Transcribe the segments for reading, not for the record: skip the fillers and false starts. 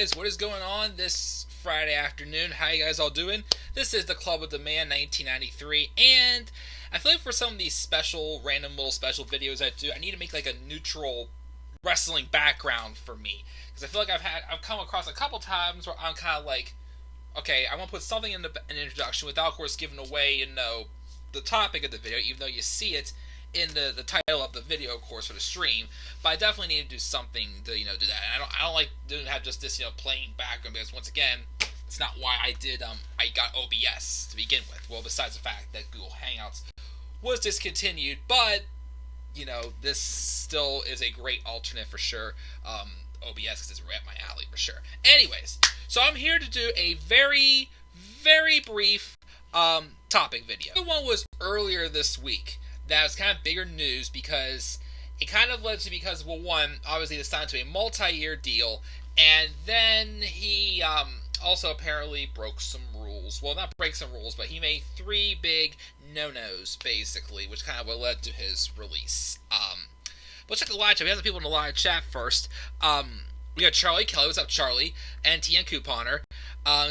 guys? What is going on this Friday afternoon? How you guys all doing? This is the Club with the Man 1993, and I feel like for some of these random little special videos I do, I need to make like a neutral wrestling background for me, because I feel like I've come across a couple times where I'm kind of like, okay, I want to put something in an introduction without, of course, giving away, the topic of the video, even though you see it in the title of the video, of course, for the stream. But I definitely need to do something to, do that. And I don't like doing have just this, plain background, because once again, it's not why I got OBS to begin with. Well, besides the fact that Google Hangouts was discontinued, but, this still is a great alternate for sure. OBS, because it's right up my alley for sure. Anyways, so I'm here to do a very, very brief topic video. The one was earlier this week. That was kind of bigger news because it kind of led to, well, one, obviously they signed to a multi-year deal, and then he also apparently broke some rules. Well, not break some rules, but he made 3 big no-nos, basically, which kind of led to his release. Let's check the live chat. We have the people in the live chat first. We got Charlie Kelly. What's up, Charlie? And TN Couponer,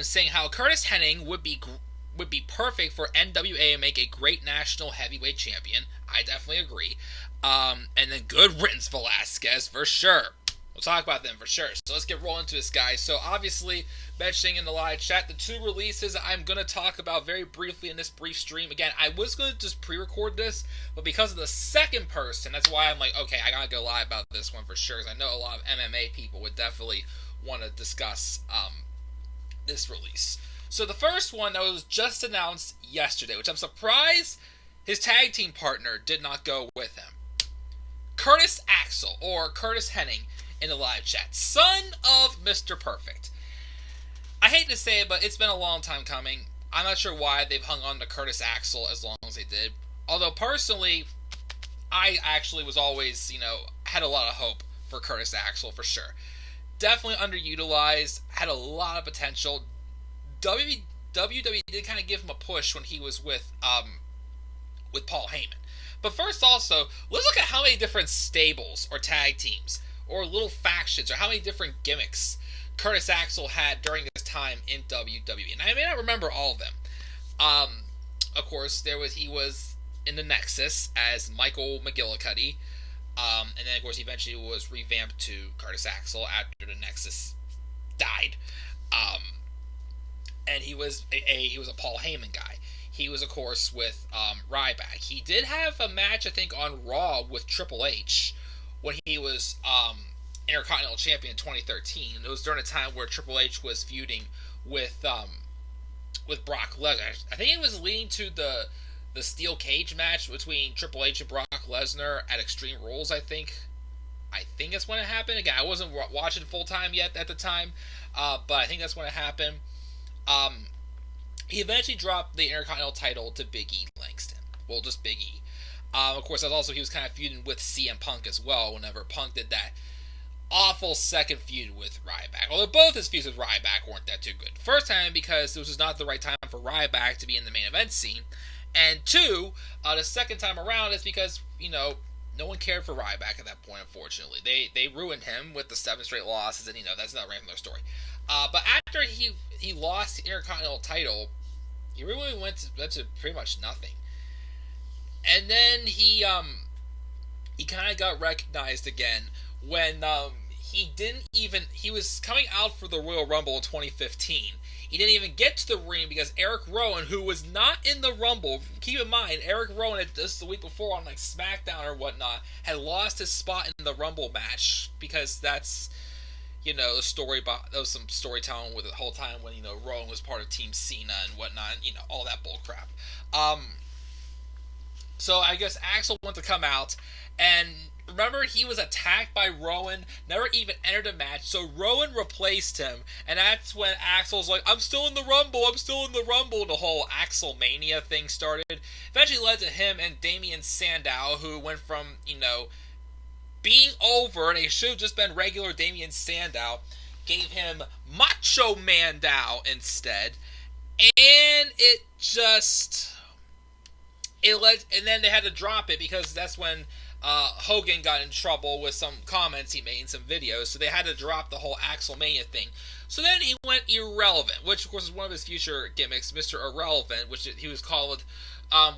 saying how Curtis Hennig would be perfect for NWA and make a great national heavyweight champion. I definitely agree. And then good riddance, Velasquez, for sure. We'll talk about them for sure. So let's get rolling into this, guys. So obviously, mentioning in the live chat, the 2 releases I'm going to talk about very briefly in this brief stream. Again, I was going to just pre-record this, but because of the second person, that's why I'm like, okay, I got to go live about this one for sure, because I know a lot of MMA people would definitely want to discuss this release. So the first one that was just announced yesterday, which I'm surprised his tag team partner did not go with him. Curtis Axel, or Curtis Hennig, in the live chat. Son of Mr. Perfect. I hate to say it, but it's been a long time coming. I'm not sure why they've hung on to Curtis Axel as long as they did. Although, personally, I actually was always, had a lot of hope for Curtis Axel, for sure. Definitely underutilized, had a lot of potential. WWE did kind of give him a push when he was with Paul Heyman. But first, also, let's look at how many different stables or tag teams or little factions or how many different gimmicks Curtis Axel had during his time in WWE. And I may not remember all of them. Of course, he was in the Nexus as Michael McGillicuddy. And then, of course, he eventually was revamped to Curtis Axel after the Nexus died. And he was a Paul Heyman guy. He was, of course, with Ryback. He did have a match, I think, on Raw with Triple H when he was Intercontinental Champion in 2013. And it was during a time where Triple H was feuding with Brock Lesnar. I think it was leading to the steel cage match between Triple H and Brock Lesnar at Extreme Rules, I think. I think that's when it happened. Again, I wasn't watching full time yet at the time, but I think that's when it happened. He eventually dropped the Intercontinental title to Big E Langston. Well, just Big E. Of course, he was kind of feuding with CM Punk as well whenever Punk did that awful second feud with Ryback. Although both his feuds with Ryback weren't that too good. First time, because this was not the right time for Ryback to be in the main event scene. And 2, the second time around is because, no one cared for Ryback at that point, unfortunately. They ruined him with the 7 straight losses, and, that's not a regular story. But after he lost the Intercontinental title, he really went to pretty much nothing. And then he kind of got recognized again when he was coming out for the Royal Rumble in 2015. He didn't even get to the ring because Eric Rowan, who was not in the Rumble, keep in mind, Eric Rowan, just the week before on SmackDown or whatnot, had lost his spot in the Rumble match because that's, the story about, there was some storytelling with it the whole time when, Rowan was part of Team Cena and whatnot, all that bull crap. So I guess Axel wanted to come out, and remember, he was attacked by Rowan, never even entered a match, so Rowan replaced him, and that's when Axel's like, I'm still in the Rumble, the whole Axel Mania thing started. Eventually led to him and Damian Sandow, who went from, being over, and he should have just been regular Damian Sandow, gave him Macho Mandow instead, and and then they had to drop it because that's when Hogan got in trouble with some comments he made in some videos, so they had to drop the whole Axelmania thing. So then he went irrelevant, which of course is one of his future gimmicks, Mr. Irrelevant, which he was called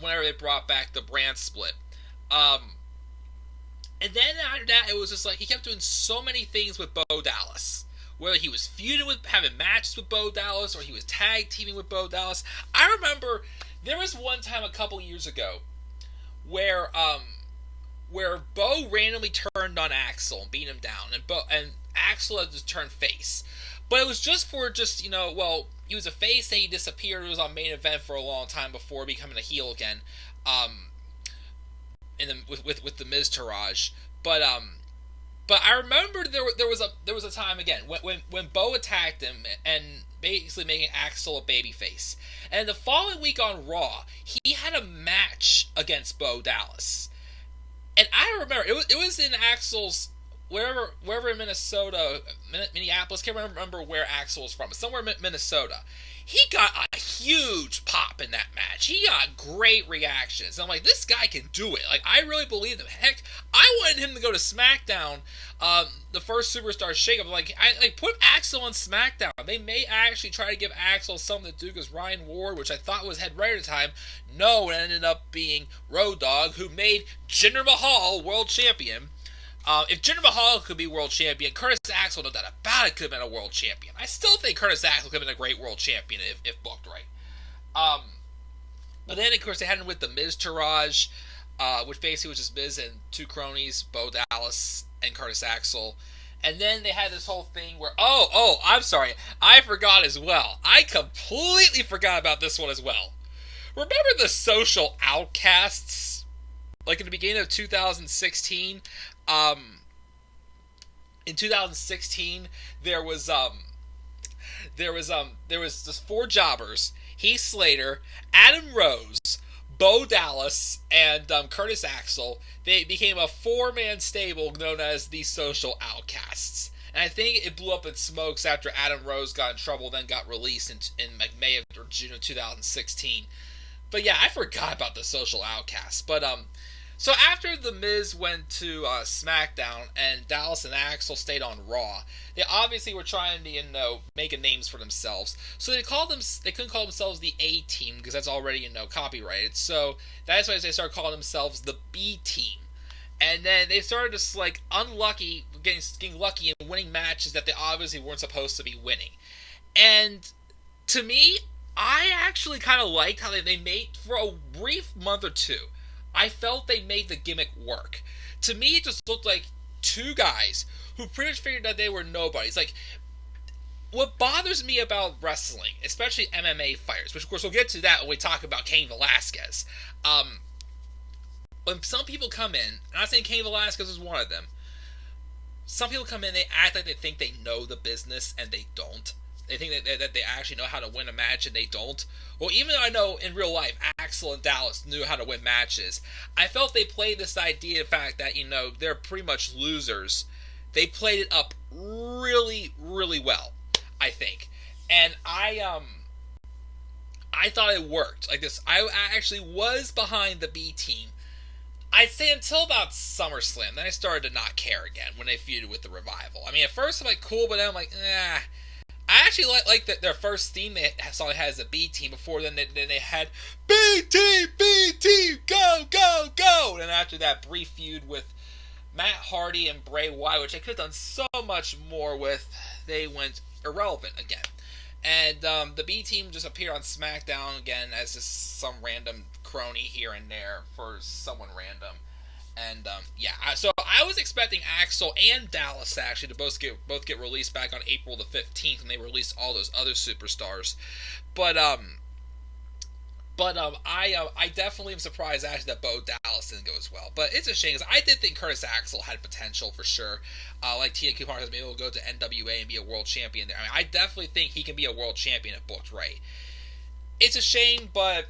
whenever they brought back the brand split. And then after that, it was just like he kept doing so many things with Bo Dallas. Whether he was feuding with, having matches with Bo Dallas, or he was tag teaming with Bo Dallas. I remember there was one time a couple years ago where Bo randomly turned on Axel and beat him down, and Axel had just turned face. But it was just he was a face and he disappeared. It was on main event for a long time before becoming a heel again. With the Miz Taraj, but I remember there was a time again when Bo attacked him and basically making Axel a babyface, and the following week on Raw he had a match against Bo Dallas, and I remember it was in Axel's wherever in Minneapolis, can't remember where Axel was from, but somewhere in Minnesota. He got a huge pop in that match. He got great reactions. I'm like, this guy can do it. Like, I really believe him. Heck, I wanted him to go to SmackDown, the first Superstar Shakeup. Like, put Axel on SmackDown. They may actually try to give Axel something to do because Ryan Ward, which I thought was head writer at the time, no, it ended up being Road Dogg, who made Jinder Mahal world champion. If Jinder Mahal could be world champion, Curtis Axel, no doubt about it, could have been a world champion. I still think Curtis Axel could have been a great world champion if booked right. But then, of course, they had him with the Miz Taraj, which basically was just Miz and two cronies, Bo Dallas and Curtis Axel. And then they had this whole thing where, I'm sorry, I forgot as well. I completely forgot about this one as well. Remember the Social Outcasts? Like in the beginning of 2016, in 2016, there was just four jobbers: Heath Slater, Adam Rose, Bo Dallas, and Curtis Axel. They became a four-man stable known as the Social Outcasts. And I think it blew up in smokes after Adam Rose got in trouble, then got released in like May or June of 2016. But yeah, I forgot about the Social Outcasts. But so after The Miz went to SmackDown and Dallas and Axel stayed on Raw, they obviously were trying to, make names for themselves. So they couldn't call themselves the A-Team because that's already, copyrighted. So that's why they started calling themselves the B-Team. And then they started just like getting lucky and winning matches that they obviously weren't supposed to be winning. And to me, I actually kind of liked how they made, for a brief month or two, I felt they made the gimmick work. To me, it just looked like two guys who pretty much figured that they were nobodies. Like, what bothers me about wrestling, especially MMA fighters, which of course we'll get to that when we talk about Cain Velasquez. When some people come in, I'm not saying Cain Velasquez is one of them. Some people come in, they act like they think they know the business, and they don't. They think that they actually know how to win a match, and they don't. Well, even though I know in real life Axel and Dallas knew how to win matches, I felt they played this idea, the fact that, they're pretty much losers. They played it up really, really well, I think. And I thought it worked. Like this, I actually was behind the B team. I'd say until about SummerSlam. Then I started to not care again when they feuded with the Revival. I mean, at first I'm like, cool, but then I'm like, I actually like that their first theme they song has a B team. Before then they had B team, go, go, go. And after that brief feud with Matt Hardy and Bray Wyatt, which I could have done so much more with, they went irrelevant again. And the B team just appeared on SmackDown again as just some random crony here and there for someone random. And so I was expecting Axel and Dallas actually to both get released back on April the 15th when they released all those other superstars. But I definitely am surprised actually that Bo Dallas didn't go as well. But it's a shame because I did think Curtis Axel had potential for sure. Like Tia Kupar has been able to go to NWA and be a world champion there. I mean, I definitely think he can be a world champion if booked right. It's a shame, but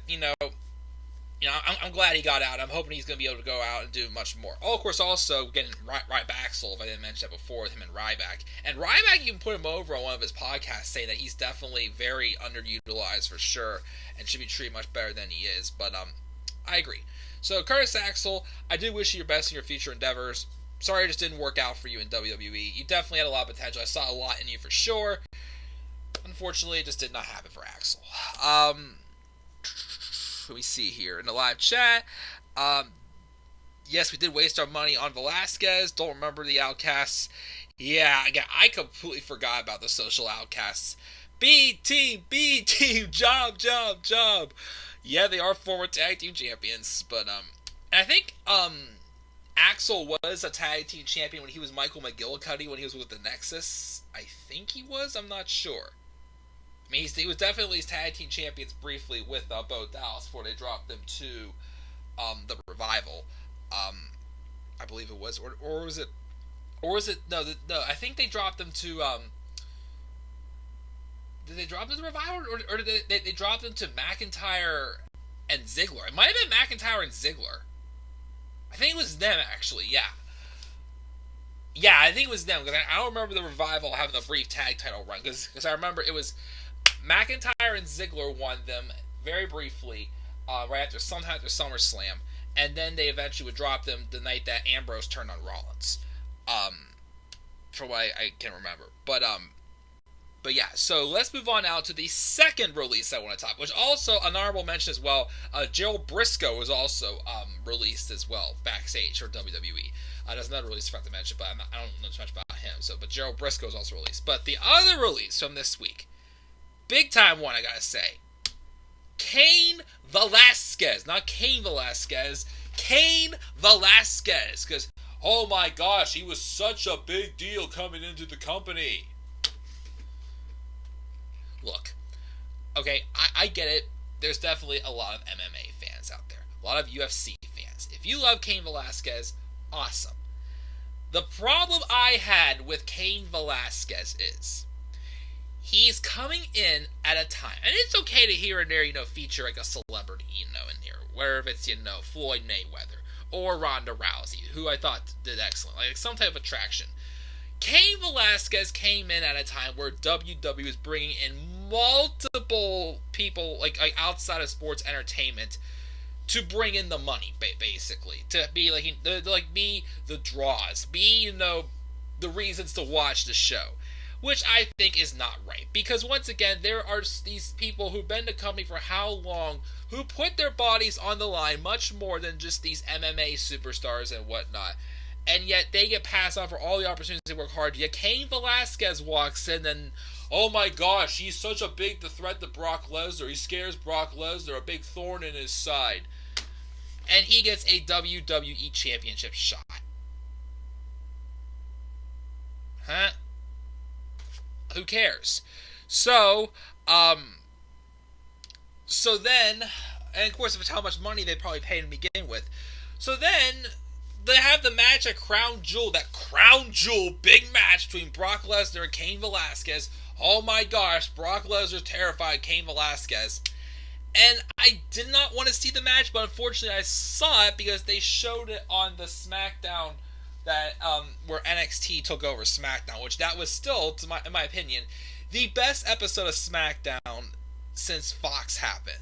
I'm glad he got out. I'm hoping he's going to be able to go out and do much more. Oh, of course, also getting Ryback, if I didn't mention that before, with him and Ryback. And Ryback even put him over on one of his podcasts, saying that he's definitely very underutilized for sure and should be treated much better than he is. But I agree. So, Curtis Axel, I do wish you your best in your future endeavors. Sorry it just didn't work out for you in WWE. You definitely had a lot of potential. I saw a lot in you for sure. Unfortunately, it just did not happen for Axel. Let me see here in the live chat. Yes, we did waste our money on Velasquez. Don't remember the Outcasts. Yeah, again, I completely forgot about the Social Outcasts. B team, job. Yeah, they are former tag team champions, but and I think Axel was a tag team champion when he was Michael McGillicuddy when he was with the Nexus. I think he was. I'm not sure. I mean, he was definitely tag team champions briefly with Bo Dallas before they dropped them to the Revival. I believe it was, or was it no? I think they dropped them to. Did they drop them to the Revival, or did they drop them to McIntyre and Ziggler? It might have been McIntyre and Ziggler. I think it was them actually. Yeah, I think it was them because I don't remember the Revival having a brief tag title run because I remember it was McIntyre and Ziggler won them very briefly right after sometime after SummerSlam. And then they eventually would drop them the night that Ambrose turned on Rollins. For what I can remember. But yeah, so let's move on now to the second release I want to talk, which also an honorable mention as well. Gerald Briscoe was also released as well backstage for WWE. There's another release I forgot to mention, but I don't know too much about him. But Gerald Briscoe was also released. But the other release from this week, big time one, I gotta say. Cain Velasquez, not Cain Velasquez, Cain Velasquez, because, oh my gosh, he was such a big deal coming into the company. Look, okay, I get it, there's definitely a lot of MMA fans out there, a lot of UFC fans. If you love Cain Velasquez, awesome. The problem I had with Cain Velasquez is, he's coming in at a time, and it's okay to here and there, feature like a celebrity, in here, whether it's, Floyd Mayweather or Ronda Rousey, who I thought did excellent, like some type of attraction. Cain Velasquez came in at a time where WWE was bringing in multiple people, like outside of sports entertainment, to bring in the money, basically, to be be the draws, be the reasons to watch the show. Which I think is not right. Because once again, there are these people who've been in the company for how long, who put their bodies on the line much more than just these MMA superstars and whatnot. And yet they get passed on for all the opportunities to work hard. Yet Cain Velasquez walks in and, oh my gosh, he's such a big threat to Brock Lesnar. He scares Brock Lesnar, a big thorn in his side. And he gets a WWE Championship shot. Huh? Who cares? So then, and of course, if it's how much money they probably paid to begin with. So then, they have the match at Crown Jewel, that Crown Jewel big match between Brock Lesnar and Cain Velasquez. Oh my gosh, Brock Lesnar terrified Cain Velasquez. And I did not want to see the match, but unfortunately I saw it because they showed it on the SmackDown that where NXT took over SmackDown, which that was still, in my opinion, the best episode of SmackDown since Fox happened,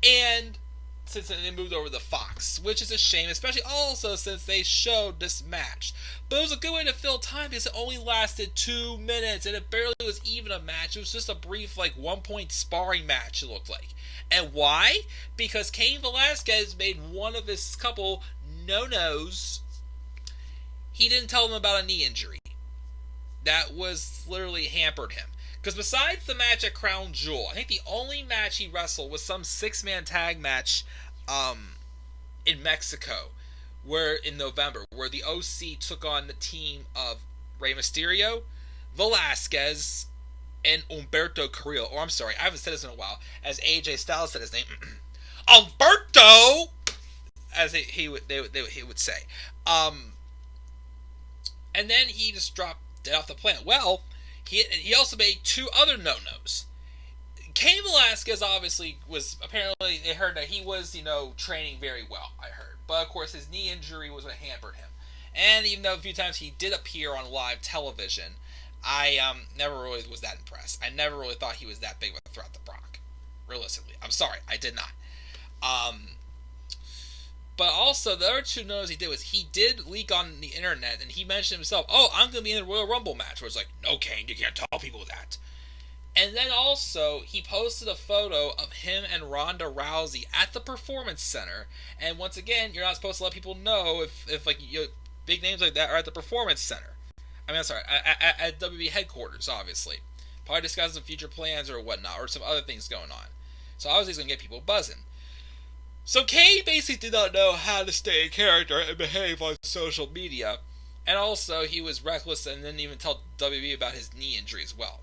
and since they moved over to Fox, which is a shame, especially also since they showed this match. But it was a good way to fill time because it only lasted 2 minutes, and it barely was even a match. It was just a brief, 1-point sparring match, it looked like. And why? Because Cain Velasquez made one of his couple no-nos. He didn't tell them about a knee injury. That was literally hampered him. Because besides the match at Crown Jewel, I think the only match he wrestled was some 6-man tag match in Mexico, in November, where the OC took on the team of Rey Mysterio, Velasquez, and Humberto Carrillo. Or I'm sorry, I haven't said this in a while, as AJ Styles said his name. Humberto! As he would say. And then he just dropped dead off the planet. Well, he also made 2 other no-nos. Cain Velasquez obviously was, apparently, they heard that he was, training very well, I heard. But, of course, his knee injury was what hampered him. And even though a few times he did appear on live television, I never really was that impressed. I never really thought he was that big of a threat to Brock. Realistically. I'm sorry, I did not. But also, the other two no's he did was he did leak on the internet, and he mentioned himself, oh, I'm going to be in the Royal Rumble match, where it's like, no, Cain, you can't tell people that. And then also, he posted a photo of him and Ronda Rousey at the Performance Center. And once again, you're not supposed to let people know if like, big names like that are at the Performance Center. I mean, I'm sorry, at WWE headquarters, obviously. Probably discussing some future plans or whatnot, or some other things going on. So obviously he's going to get people buzzing. So Cain basically did not know how to stay in character and behave on social media. And also, he was reckless and didn't even tell WWE about his knee injury as well.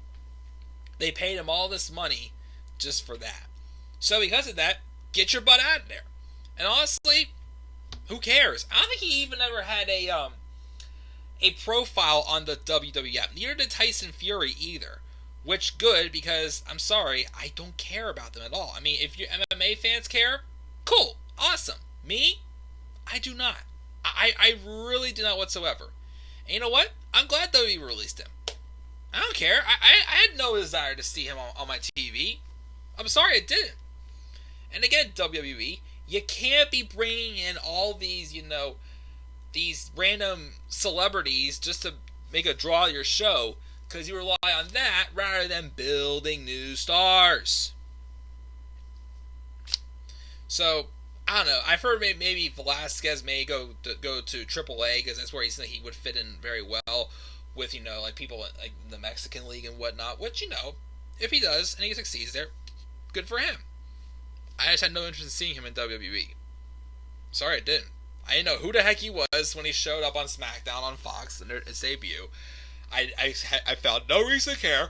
They paid him all this money just for that. So because of that, get your butt out of there. And honestly, who cares? I don't think he even ever had a profile on the WWE app. Neither did Tyson Fury either. Which good, because I'm sorry, I don't care about them at all. I mean, if your MMA fans care, cool, awesome. Me, I do not. I really do not whatsoever. And you know what? I'm glad WWE released him. I don't care. I had no desire to see him on my TV. I'm sorry, I didn't. And again, WWE, you can't be bringing in all these, these random celebrities just to make a draw of your show, because you rely on that rather than building new stars. So, I don't know. I've heard maybe Velasquez may go to AAA, because that's where he would fit in very well with, like people like the Mexican League and whatnot, which, if he does and he succeeds there, good for him. I just had no interest in seeing him in WWE. Sorry, I didn't. I didn't know who the heck he was when he showed up on SmackDown on Fox in his debut. I found no reason to care.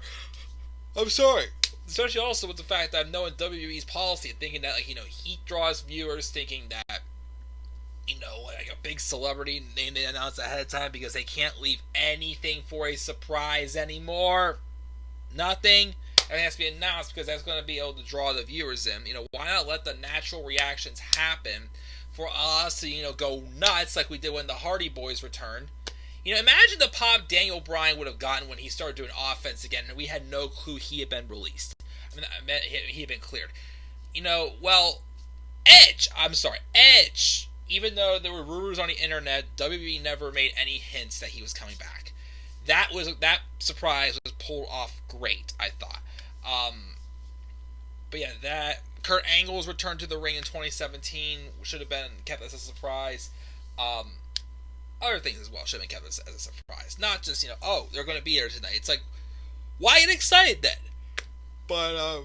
I'm sorry. Especially also with the fact that I'm knowing WWE's policy, thinking that, he draws viewers, thinking that, like a big celebrity name they announce ahead of time, because they can't leave anything for a surprise anymore. Nothing. Everything has to be announced, because that's going to be able to draw the viewers in. Why not let the natural reactions happen for us to, go nuts like we did when the Hardy Boys returned? Imagine the pop Daniel Bryan would have gotten when he started doing offense again, and we had no clue he had been released. I mean, he had been cleared. Edge. Even though there were rumors on the internet, WWE never made any hints that he was coming back. That surprise was pulled off great, I thought. But yeah, that Kurt Angle's return to the ring in 2017 should have been kept as a surprise. Other things as well should have been kept as a surprise. Not just, they're going to be here tonight. It's like, why get excited then? But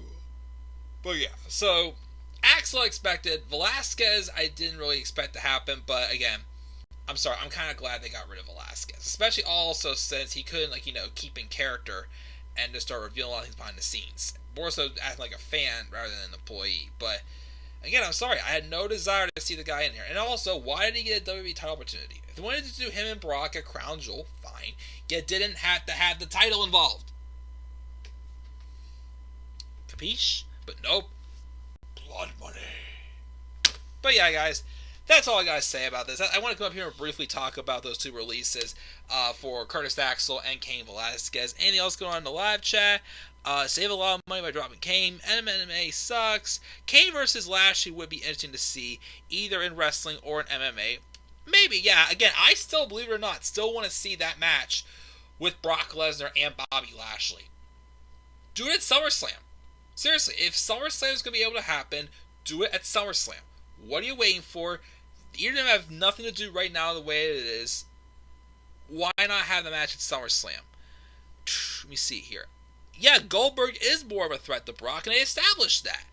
yeah. So, Axel expected. Velasquez, I didn't really expect to happen. But again, I'm sorry. I'm kind of glad they got rid of Velasquez. Especially also since he couldn't, keep in character and just start revealing a lot of things behind the scenes. More so acting like a fan rather than an employee. But again, I'm sorry. I had no desire to see the guy in here. And also, why did he get a WWE title opportunity? If they wanted to do him and Brock at Crown Jewel, fine. You didn't have to have the title involved. Capiche? But nope. Blood money. But yeah, guys, that's all I gotta say about this. I want to come up here and briefly talk about those two releases for Curtis Axel and Cain Velasquez. Anything else going on in the live chat? Save a lot of money by dropping Cain. MMA sucks. Cain versus Lashley would be interesting to see, either in wrestling or in MMA. Maybe, yeah. Again, I still, believe it or not, still want to see that match with Brock Lesnar and Bobby Lashley. Do it at SummerSlam. Seriously, if SummerSlam is going to be able to happen, do it at SummerSlam. What are you waiting for? You're going to have nothing to do right now the way it is. Why not have the match at SummerSlam? Let me see here. Yeah, Goldberg is more of a threat to Brock, and they established that.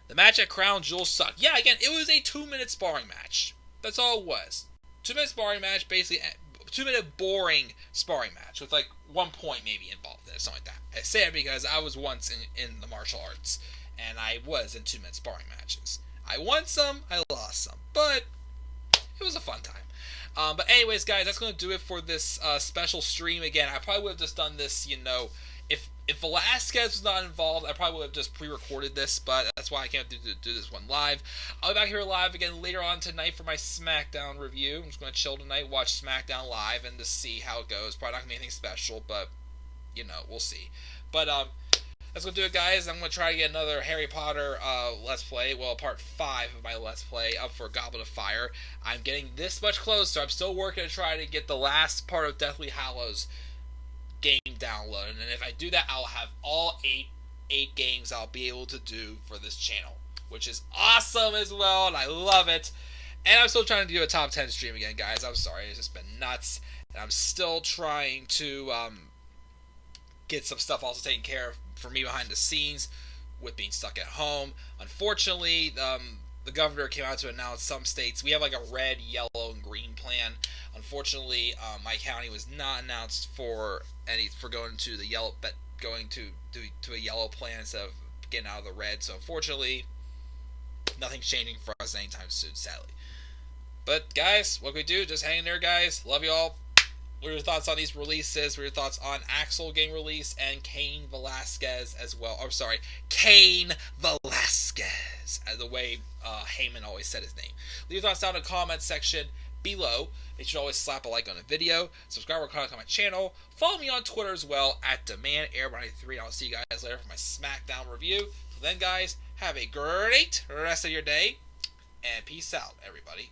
The match at Crown Jewel sucked. Yeah, again, it was a 2-minute sparring match. That's all it was. 2-minute sparring match, basically, 2-minute boring sparring match with 1 point maybe involved in it, something like that. I say it because I was once in the martial arts, and I was in 2-minute sparring matches. I won some, I lost some, but it was a fun time. But anyways, guys, that's going to do it for this special stream. Again, I probably would have just done this, if Velasquez was not involved, I probably would have just pre-recorded this, but that's why I can't do this one live. I'll be back here live again later on tonight for my SmackDown review. I'm just going to chill tonight, watch SmackDown live, and just see how it goes. Probably not going to be anything special, but, we'll see. But, that's going to do it, guys. I'm going to try to get another Harry Potter Let's Play, well, part 5 of my Let's Play up for Goblet of Fire. I'm getting this much closer. I'm still working to try to get the last part of Deathly Hallows game downloaded, and if I do that, I'll have all eight games I'll be able to do for this channel, which is awesome as well, and I love it. And I'm still trying to do a top 10 stream again, guys. I'm sorry, it's just been nuts, and I'm still trying to get some stuff also taken care of for me behind the scenes with being stuck at home. Unfortunately, the governor came out to announce some states. We have like a red, yellow, and green plan. Unfortunately, my county was not announced for going to the yellow, but going to a yellow plan instead of getting out of the red. So unfortunately, nothing's changing for us anytime soon, sadly. But guys, what can we do? Just hang in there, guys. Love you all. What are your thoughts on these releases? What are your thoughts on Axel game release and Cain Velasquez as well? Oh, sorry, Cain Velasquez, as the way Heyman always said his name. Leave your thoughts down in the comment section below. You should always slap a like on the video. Subscribe or comment on my channel. Follow me on Twitter as well at DemandAir93. I'll see you guys later for my SmackDown review. Till then, guys, have a great rest of your day, and peace out, everybody.